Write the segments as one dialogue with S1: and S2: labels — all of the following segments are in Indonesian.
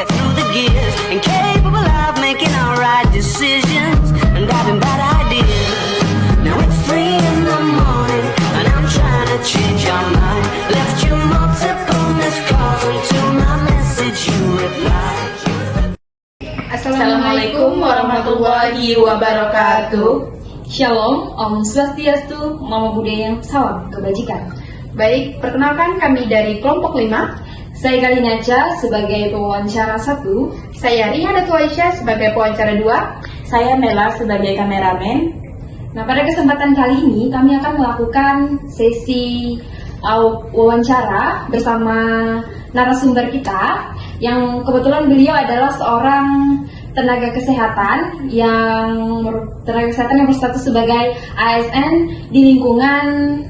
S1: get through the gears, incapable of making all right decisions, and having bad ideas. Now it's 3 in the morning, and I'm trying to change your mind. Left you multiple missed calls until my message you replied.
S2: Assalamualaikum warahmatullahi wabarakatuh.
S3: Shalom, Om Swastiastu, Namo Buddhaya, salam kebajikan.
S2: Baik, perkenalkan kami dari kelompok 5.
S3: Saya Kalinaca sebagai pewawancara 1.
S2: Saya Riha Datu Aisyah sebagai pewawancara 2.
S3: Saya Mela sebagai kameramen. Nah, pada kesempatan kali ini kami akan melakukan sesi wawancara bersama narasumber kita yang kebetulan beliau adalah seorang tenaga kesehatan yang berstatus sebagai ASN di lingkungan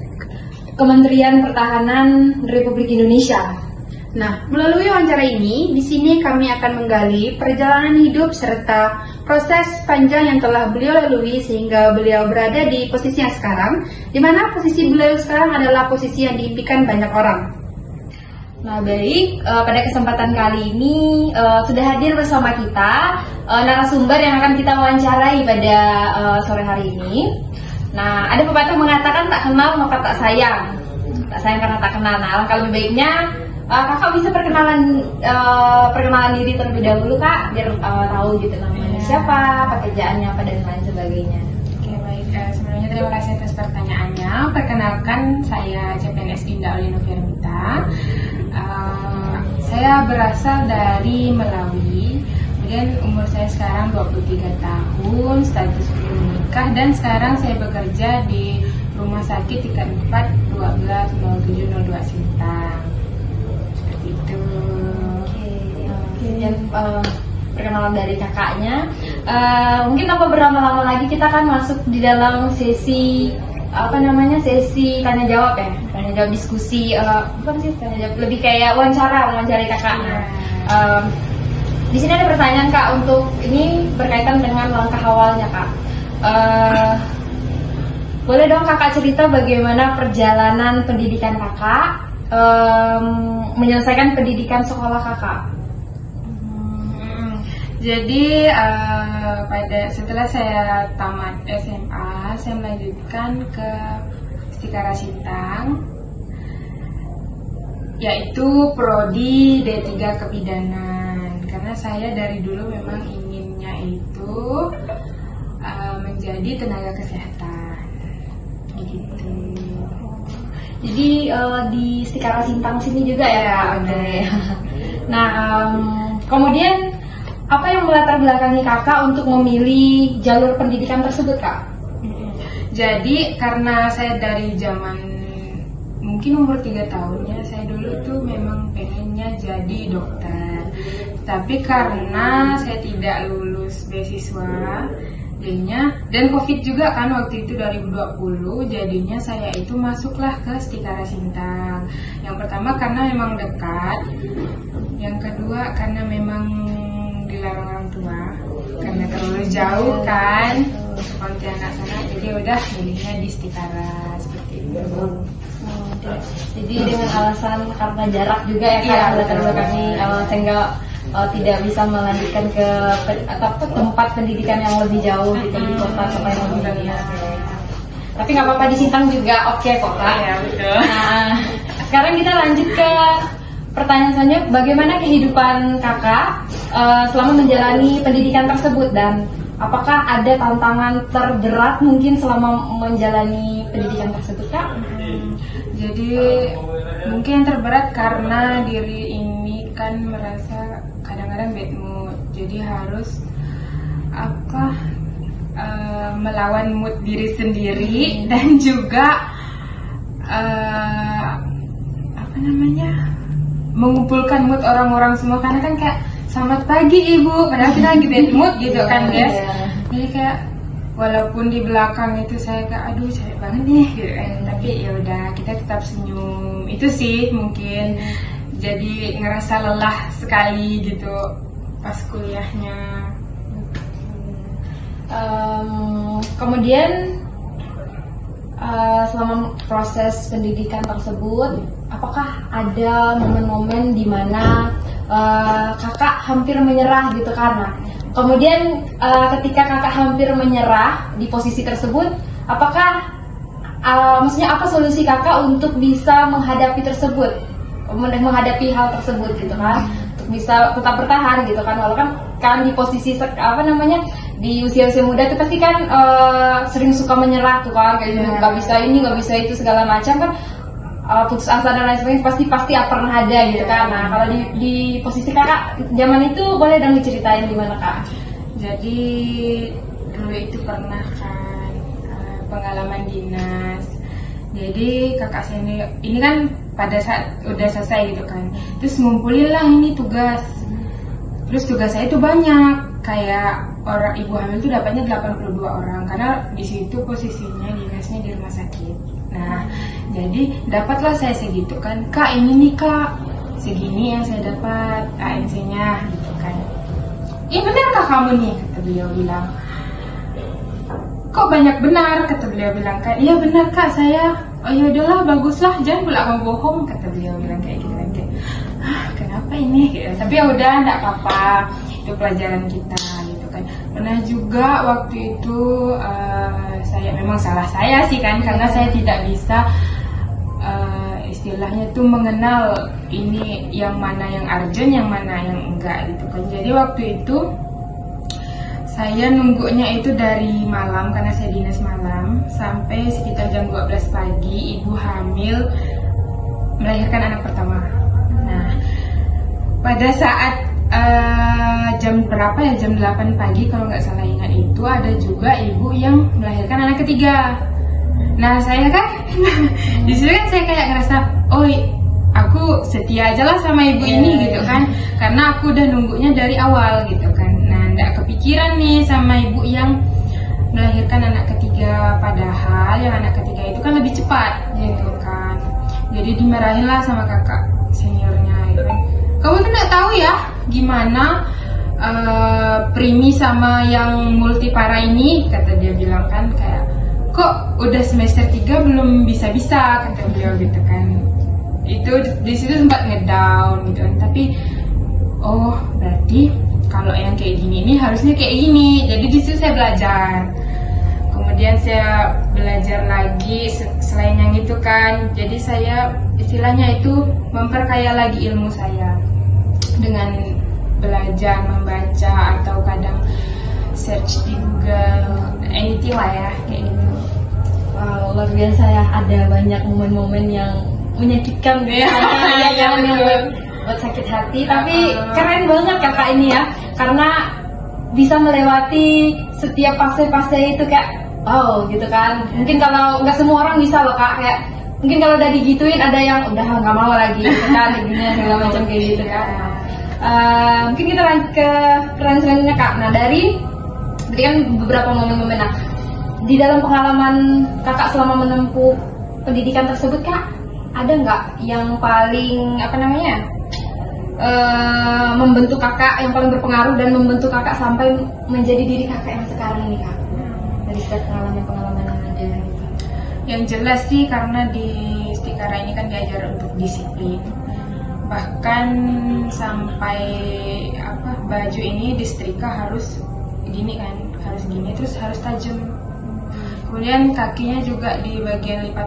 S3: Kementerian Pertahanan Republik Indonesia.
S2: Nah, melalui wawancara ini, di sini kami akan menggali perjalanan hidup serta proses panjang yang telah beliau lalui sehingga beliau berada di posisi yang sekarang, di mana posisi beliau sekarang adalah posisi yang diimpikan banyak orang.
S3: Nah, baik, pada kesempatan kali ini sudah hadir bersama kita narasumber yang akan kita wawancarai pada sore hari ini. Nah, ada pepatah mengatakan tak kenal maka tak sayang. Tak sayang karena tak kenal. Nah, alangkah lebih baiknya kakak bisa perkenalan diri terlebih dahulu, Kak, biar tahu gitu namanya siapa, pekerjaannya apa dan lain sebagainya.
S4: Oke, baik. Sebelumnya terima kasih atas pertanyaannya. Perkenalkan, saya CPNS Dinda Olino Firmita. Saya berasal dari Melawi. Kemudian umur saya sekarang 23 tahun, status belum menikah, dan sekarang saya bekerja di Rumah Sakit tingkat 4 120702 Sintang. Seperti itu.
S3: Kemudian perkenalan dari kakaknya. Mungkin tanpa berlama-lama lagi kita akan masuk di dalam sesi sesi tanya jawab ya, tanya jawab diskusi, bukan sih tanya jawab, lebih kayak wawancarai kakaknya. Di sini ada pertanyaan, Kak, untuk ini berkaitan dengan langkah awalnya, Kak. Boleh dong kakak cerita bagaimana perjalanan pendidikan kakak, menyelesaikan pendidikan sekolah kakak?
S4: Jadi setelah saya tamat SMA, saya melanjutkan ke Istikara Sintang, yaitu prodi D3 Kebidanan. Karena saya dari dulu memang inginnya itu menjadi tenaga kesehatan, gitu.
S3: Jadi di Istikara Sintang sini juga ya, Kak? Oke. Nah, kemudian apa yang melatar belakangi kakak untuk memilih jalur pendidikan tersebut, Kak?
S4: Jadi karena saya dari zaman mungkin umur 3 tahunnya, saya dulu tuh memang pengennya jadi dokter. Tapi karena saya tidak lulus beasiswa, jadinya, dan COVID juga kan waktu itu 2020, jadinya saya itu masuklah ke Istikara Sintang. Yang pertama karena memang dekat, yang kedua karena memang dilarang orang tua karena terlalu jauh kan Pontianak sana, jadi udah milihnya di Istikara seperti itu.
S3: Jadi dengan alasan karena jarak juga ya, Kak, latar belakangi sehingga tidak bisa melanjutkan ke tempat pendidikan yang lebih jauh gitu di kota supaya lebih ya. Tapi nggak apa-apa, di Sintang juga oke kok, Kak.
S4: Iya, betul.
S3: Nah, sekarang kita lanjut ke pertanyaan selanjutnya, bagaimana kehidupan kakak selama menjalani pendidikan tersebut, dan apakah ada tantangan terberat mungkin selama menjalani pendidikan tersebut, Kak?
S4: Jadi mungkin yang terberat karena diri ini kan merasa kadang-kadang bad mood, jadi harus melawan mood diri sendiri dan juga mengumpulkan mood orang-orang semua, karena kan kayak selamat pagi ibu, padahal kita lagi bad mood gitu kan, guys. Jadi kayak walaupun di belakang itu saya kayak aduh capek banget nih gitu kan, tapi ya udah kita tetap senyum. Itu sih mungkin jadi ngerasa lelah sekali gitu pas kuliahnya.
S3: Kemudian selama proses pendidikan tersebut, apakah ada momen-momen di mana kakak hampir menyerah gitu kan. Nah, kemudian ketika kakak hampir menyerah di posisi tersebut, apakah maksudnya apa solusi kakak untuk bisa menghadapi menghadapi hal tersebut gitu kan, untuk bisa tetap bertahan gitu kan, walaupun kan di posisi di usia-usia muda itu pasti kan sering suka menyerah tuh kan, kayak nggak bisa ini nggak bisa itu segala macam kan, putus asa dan lain sebagainya pasti pernah ada gitu kan. Nah kalau di posisi kakak zaman itu boleh dong diceritain gimana kak?
S4: Jadi dulu itu pernah kan pengalaman dinas. Jadi kakak saya ini kan pada saat udah selesai gitu kan, terus ngumpulin lah ini tugas. Terus tugas saya itu banyak, kayak orang ibu hamil itu dapatnya 82 orang karena di situ posisinya dinasnya di rumah sakit. Nah, jadi dapatlah saya segitu kan. Kak, ini nih Kak, segini yang saya dapat ANC-nya gitu kan. Ini benar kah kamu nih? Kata beliau bilang. Kok banyak benar? Kata beliau bilang kan. Iya benar Kak, saya. Oh ya udahlah, baguslah, jangan pula kamu bohong. Kata beliau bilang kayak gitu kan. Kenapa ini? Gitu. Tapi ya udah, enggak apa-apa. Itu pelajaran kita gitu kan. Pernah juga waktu itu saya memang salah saya sih kan, karena saya tidak bisa istilahnya tuh mengenal ini yang mana yang urgent, yang mana yang enggak gitu kan. Jadi waktu itu saya nunggunya itu dari malam, karena saya dinas malam, sampai sekitar jam 12 pagi ibu hamil melahirkan anak pertama. Nah, pada saat jam berapa ya, jam 8 pagi kalau nggak salah ingat itu, ada juga ibu yang melahirkan anak ketiga. Nah saya kan di situ kan saya kayak ngerasa, oh aku setia aja lah sama ibu ini gitu kan, karena aku udah nunggunya dari awal gitu kan. Nah nggak kepikiran nih sama ibu yang melahirkan anak ketiga, padahal yang anak ketiga itu kan lebih cepat gitu kan. Jadi dimarahin lah sama kakak seniornya gitu kan. Kamu tuh nggak tahu ya gimana primi sama yang multipara ini, kata dia bilang kan, kayak kok udah semester 3 belum bisa-bisa, kata beliau gitu kan. Itu di situ sempat ngedown gitu kan. Tapi oh berarti kalau yang kayak gini ini harusnya kayak gini. Jadi di situ saya belajar. Kemudian saya belajar lagi selain yang itu kan. Jadi saya istilahnya itu memperkaya lagi ilmu saya dengan belajar, membaca, atau kadang search di Google, anything lah ya, kayak gitu.
S3: Wow, luar biasa ya, ada banyak momen-momen yang menyakitkan ya, yang buat sakit hati, tapi keren banget kakak ini ya, karena bisa melewati setiap fase-fase itu kayak, oh gitu kan. Mungkin kalau nggak semua orang bisa loh kak, kayak mungkin kalau udah digituin ada yang udah nggak mau lagi, gitu kan, gini segala macam kayak gitu kan. Mungkin kita lanjut ke pertanyaan selanjutnya kak. Nah dari kan beberapa momen-momen, nah di dalam pengalaman kakak selama menempuh pendidikan tersebut kak, ada nggak yang paling membentuk kakak, yang paling berpengaruh dan membentuk kakak sampai menjadi diri kakak yang sekarang ini kak, dari setiap pengalaman yang ada gitu?
S4: Yang jelas sih karena di Istikara ini kan diajar untuk disiplin. Bahkan sampai baju ini disetrika harus gini kan, harus gini, terus harus tajam. Kemudian kakinya juga di bagian lipat